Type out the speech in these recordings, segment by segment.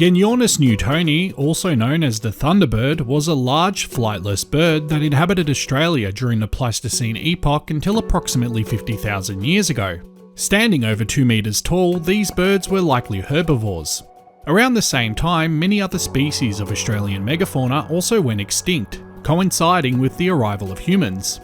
Genyornis newtoni, also known as the thunderbird, was a large flightless bird that inhabited Australia during the Pleistocene epoch until approximately 50,000 years ago. Standing over 2 meters tall, these birds were likely herbivores. Around the same time, many other species of Australian megafauna also went extinct, coinciding with the arrival of humans.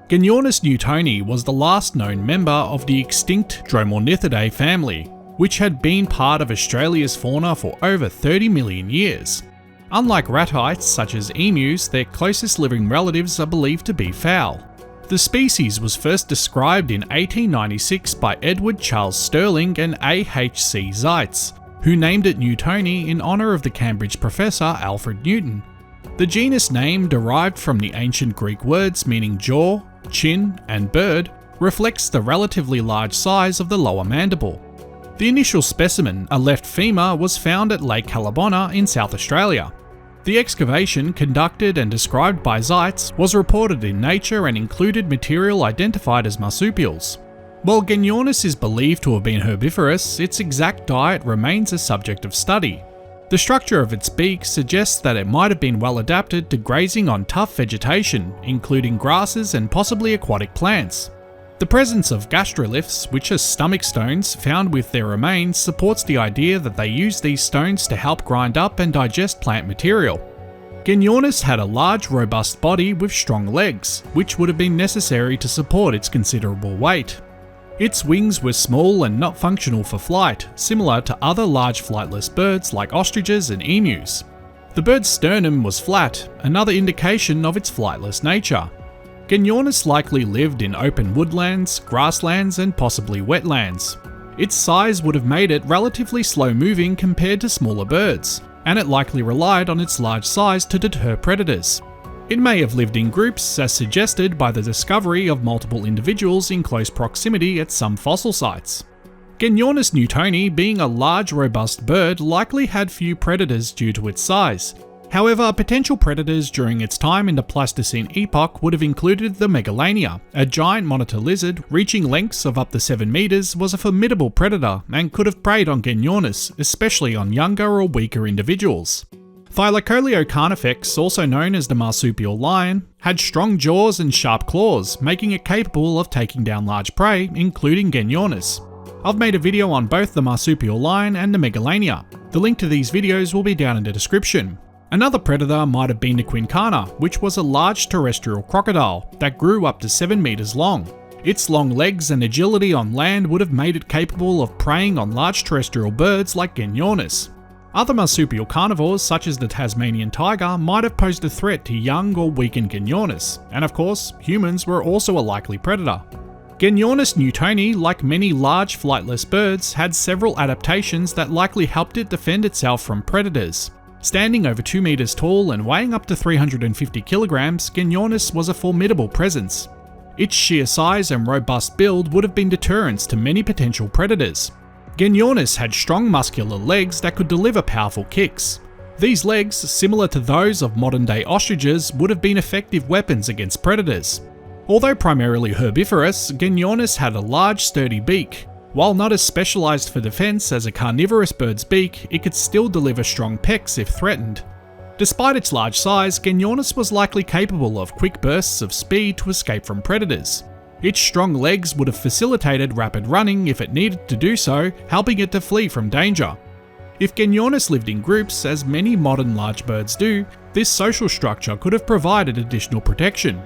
Genyornis newtoni was the last known member of the extinct Dromornithidae family, which had been part of Australia's fauna for over 30 million years. Unlike ratites such as emus, their closest living relatives are believed to be fowl. The species was first described in 1896 by Edward Charles Stirling and A.H.C. Zeitz, who named it newtoni in honour of the Cambridge professor Alfred Newton. The genus name, derived from the ancient Greek words meaning jaw, chin, and bird, reflects the relatively large size of the lower mandible. The initial specimen, a left femur, was found at Lake Callabonna in South Australia. The excavation, conducted and described by Zeitz, was reported in Nature and included material identified as marsupials. While Genyornis is believed to have been herbivorous, its exact diet remains a subject of study. The structure of its beak suggests that it might have been well adapted to grazing on tough vegetation, including grasses and possibly aquatic plants. The presence of gastroliths, which are stomach stones found with their remains, supports the idea that they used these stones to help grind up and digest plant material. Genyornis had a large, robust body with strong legs, which would have been necessary to support its considerable weight. Its wings were small and not functional for flight, similar to other large flightless birds like ostriches and emus. The bird's sternum was flat, another indication of its flightless nature. Genyornis likely lived in open woodlands, grasslands, and possibly wetlands. Its size would have made it relatively slow-moving compared to smaller birds, and it likely relied on its large size to deter predators. It may have lived in groups, as suggested by the discovery of multiple individuals in close proximity at some fossil sites. Genyornis newtoni, being a large, robust bird, likely had few predators due to its size. However, potential predators during its time in the Pleistocene epoch would have included the Megalania, a giant monitor lizard reaching lengths of up to 7 meters, was a formidable predator and could have preyed on Genyornis, especially on younger or weaker individuals. Thylacoleo carnifex, also known as the marsupial lion, had strong jaws and sharp claws, making it capable of taking down large prey, including Genyornis. I've made a video on both the marsupial lion and the Megalania. The link to these videos will be down in the description. Another predator might have been the quincana, which was a large terrestrial crocodile that grew up to 7 meters long. Its long legs and agility on land would have made it capable of preying on large terrestrial birds like Genyornis. Other marsupial carnivores, such as the Tasmanian tiger, might have posed a threat to young or weakened Genyornis, and of course, humans were also a likely predator. Genyornis newtoni, like many large flightless birds, had several adaptations that likely helped it defend itself from predators. Standing over 2 meters tall and weighing up to 350 kilograms, Genyornis was a formidable presence. Its sheer size and robust build would have been deterrents to many potential predators. Genyornis had strong muscular legs that could deliver powerful kicks. These legs, similar to those of modern-day ostriches, would have been effective weapons against predators. Although primarily herbivorous, Genyornis had a large, sturdy beak. While not as specialised for defence as a carnivorous bird's beak, it could still deliver strong pecks if threatened. Despite its large size, Genyornis was likely capable of quick bursts of speed to escape from predators. Its strong legs would have facilitated rapid running if it needed to do so, helping it to flee from danger. If Genyornis lived in groups, as many modern large birds do, this social structure could have provided additional protection.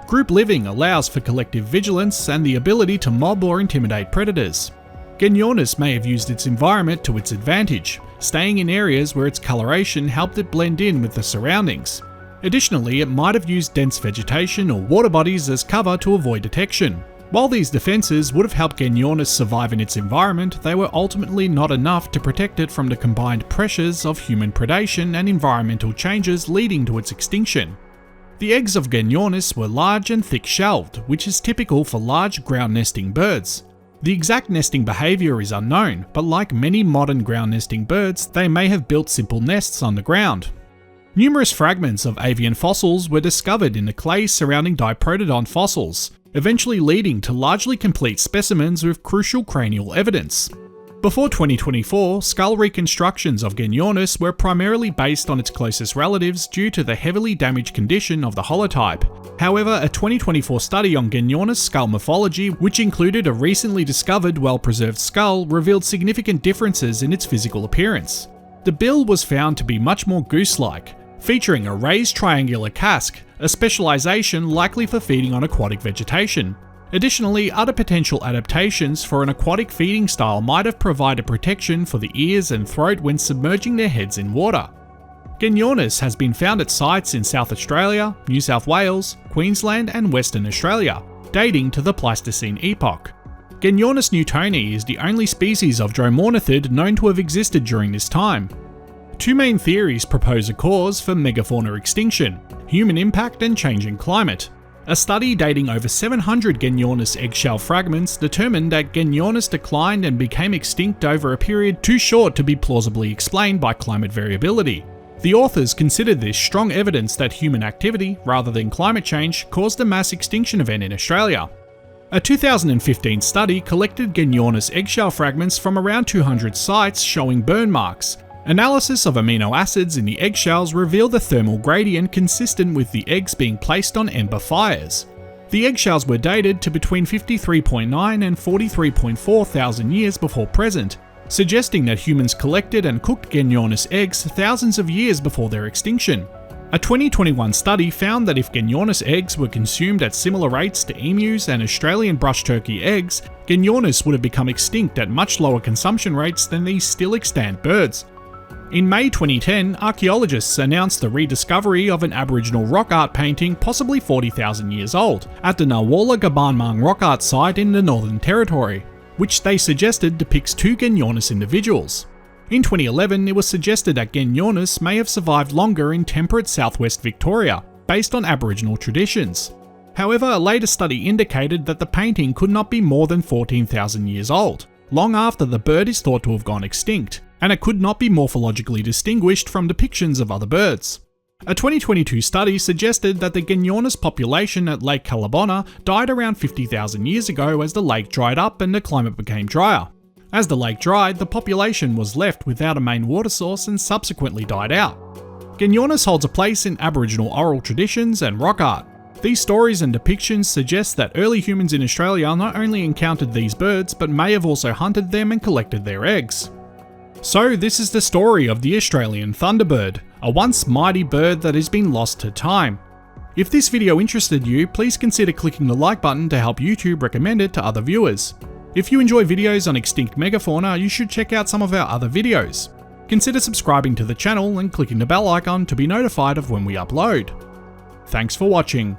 Group living allows for collective vigilance and the ability to mob or intimidate predators. Genyornis may have used its environment to its advantage, staying in areas where its coloration helped it blend in with the surroundings. Additionally, it might have used dense vegetation or water bodies as cover to avoid detection. While these defences would have helped Genyornis survive in its environment, they were ultimately not enough to protect it from the combined pressures of human predation and environmental changes leading to its extinction. The eggs of Genyornis were large and thick-shelled, which is typical for large ground-nesting birds. The exact nesting behaviour is unknown, but like many modern ground-nesting birds, they may have built simple nests on the ground. Numerous fragments of avian fossils were discovered in the clay surrounding Diprotodon fossils, eventually leading to largely complete specimens with crucial cranial evidence. Before 2024, skull reconstructions of Genyornis were primarily based on its closest relatives due to the heavily damaged condition of the holotype. However, a 2024 study on Genyornis skull morphology, which included a recently discovered well-preserved skull, revealed significant differences in its physical appearance. The bill was found to be much more goose-like, featuring a raised triangular casque, a specialization likely for feeding on aquatic vegetation. Additionally, other potential adaptations for an aquatic feeding style might have provided protection for the ears and throat when submerging their heads in water. Genyornis has been found at sites in South Australia, New South Wales, Queensland and Western Australia, dating to the Pleistocene epoch. Genyornis newtoni is the only species of Dromornithid known to have existed during this time. Two main theories propose a cause for megafauna extinction: human impact and changing climate. A study dating over 700 Genyornis eggshell fragments determined that Genyornis declined and became extinct over a period too short to be plausibly explained by climate variability. The authors considered this strong evidence that human activity, rather than climate change, caused a mass extinction event in Australia. A 2015 study collected Genyornis eggshell fragments from around 200 sites showing burn marks. Analysis of amino acids in the eggshells revealed a thermal gradient consistent with the eggs being placed on ember fires. The eggshells were dated to between 53.9 and 43.4 thousand years before present, suggesting that humans collected and cooked Genyornis eggs thousands of years before their extinction. A 2021 study found that if Genyornis eggs were consumed at similar rates to emus and Australian brush turkey eggs, Genyornis would have become extinct at much lower consumption rates than these still extant birds. In May 2010, archaeologists announced the rediscovery of an Aboriginal rock art painting possibly 40,000 years old at the Nawalla Gabanmang rock art site in the Northern Territory, which they suggested depicts two Genyornis individuals. In 2011, it was suggested that Genyornis may have survived longer in temperate southwest Victoria, based on Aboriginal traditions. However, a later study indicated that the painting could not be more than 14,000 years old, long after the bird is thought to have gone extinct, and it could not be morphologically distinguished from depictions of other birds. A 2022 study suggested that the Genyornis population at Lake Callabonna died around 50,000 years ago as the lake dried up and the climate became drier. As the lake dried, the population was left without a main water source and subsequently died out. Genyornis holds a place in Aboriginal oral traditions and rock art. These stories and depictions suggest that early humans in Australia not only encountered these birds, but may have also hunted them and collected their eggs. So this is the story of the Australian thunderbird, a once mighty bird that has been lost to time. If this video interested you, please consider clicking the like button to help YouTube recommend it to other viewers. If you enjoy videos on extinct megafauna, you should check out some of our other videos. Consider subscribing to the channel and clicking the bell icon to be notified of when we upload. Thanks for watching.